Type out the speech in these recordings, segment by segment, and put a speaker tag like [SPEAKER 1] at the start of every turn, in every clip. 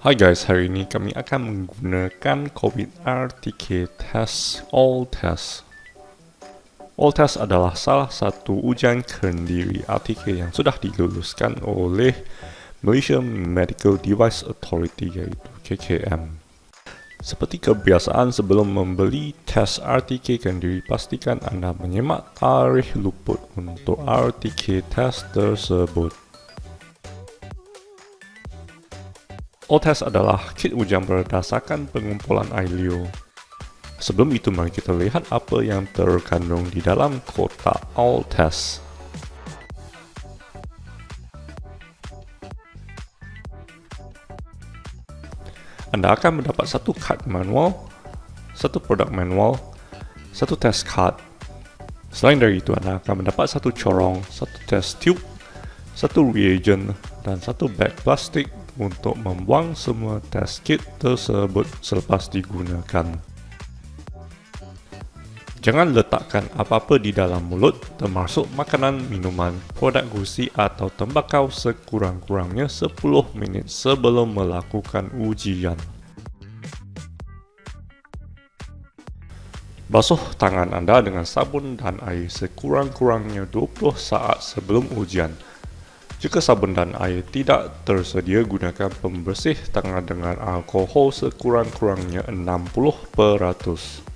[SPEAKER 1] Hai guys, hari ini kami akan menggunakan COVID RTK test AllTest. AllTest adalah salah satu ujian Kendiri RTK yang sudah diluluskan oleh Malaysia Medical Device Authority iaitu KKM. Seperti kebiasaan, sebelum membeli tes RTK Kendiri, pastikan anda menyemak tarikh luput untuk RTK test tersebut. AllTest adalah kit ujian berdasarkan pengumpulan air liur. Sebelum itu, mari kita lihat apa yang terkandung di dalam kotak AllTest. Anda akan mendapat satu kad manual, satu produk manual, satu test card. Selain dari itu, anda akan mendapat satu corong, satu test tube, satu reagent, dan satu bag plastik untuk membuang semua test kit tersebut selepas digunakan. Jangan letakkan apa-apa di dalam mulut, termasuk makanan, minuman, produk Gusi atau tembakau sekurang-kurangnya 10 minit sebelum melakukan ujian. Basuh tangan anda dengan sabun dan air sekurang-kurangnya 20 saat sebelum ujian. Jika sabun dan air tidak tersedia, gunakan pembersih tangan dengan alkohol sekurang-kurangnya 60%.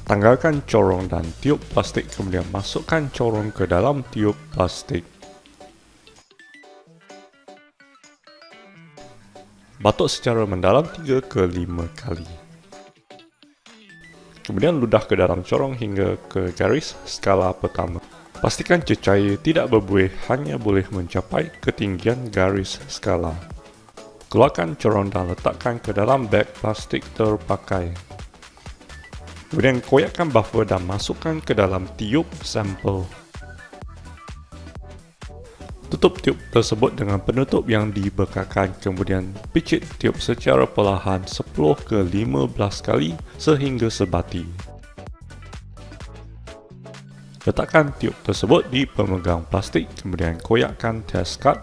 [SPEAKER 1] Tanggalkan corong dan tiub plastik, kemudian masukkan corong ke dalam tiub plastik. Batuk secara mendalam 3 ke 5 kali. Kemudian ludah ke dalam corong hingga ke garis skala pertama. Pastikan cecair tidak berbuih, hanya boleh mencapai ketinggian garis skala. Keluarkan corong dan letakkan ke dalam beg plastik terpakai. Kemudian koyakkan buffer dan masukkan ke dalam tiub sampel. Tutup tiub tersebut dengan penutup yang dibekakan, kemudian picit tiub secara perlahan 10 ke 15 kali sehingga sebati. Letakkan tiub tersebut di pemegang plastik, kemudian koyakkan test card.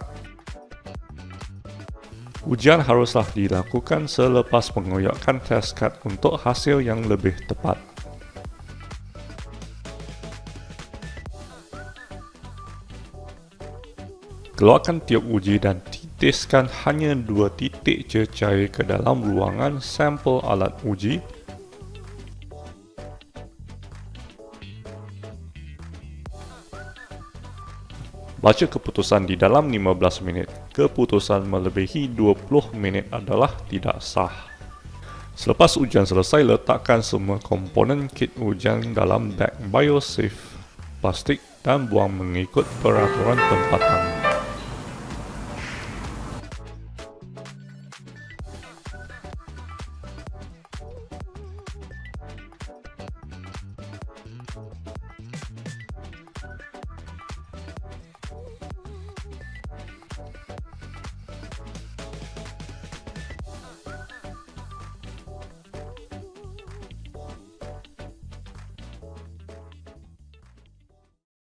[SPEAKER 1] Ujian haruslah dilakukan selepas pengoyakan test card untuk hasil yang lebih tepat. Keluarkan tiub uji dan titiskan hanya 2 titik cecair ke dalam ruangan sampel alat uji. Baca keputusan di dalam 15 minit. Keputusan melebihi 20 minit adalah tidak sah. Selepas ujian selesai, letakkan semua komponen kit ujian dalam beg biosafe plastik dan buang mengikut peraturan tempatan.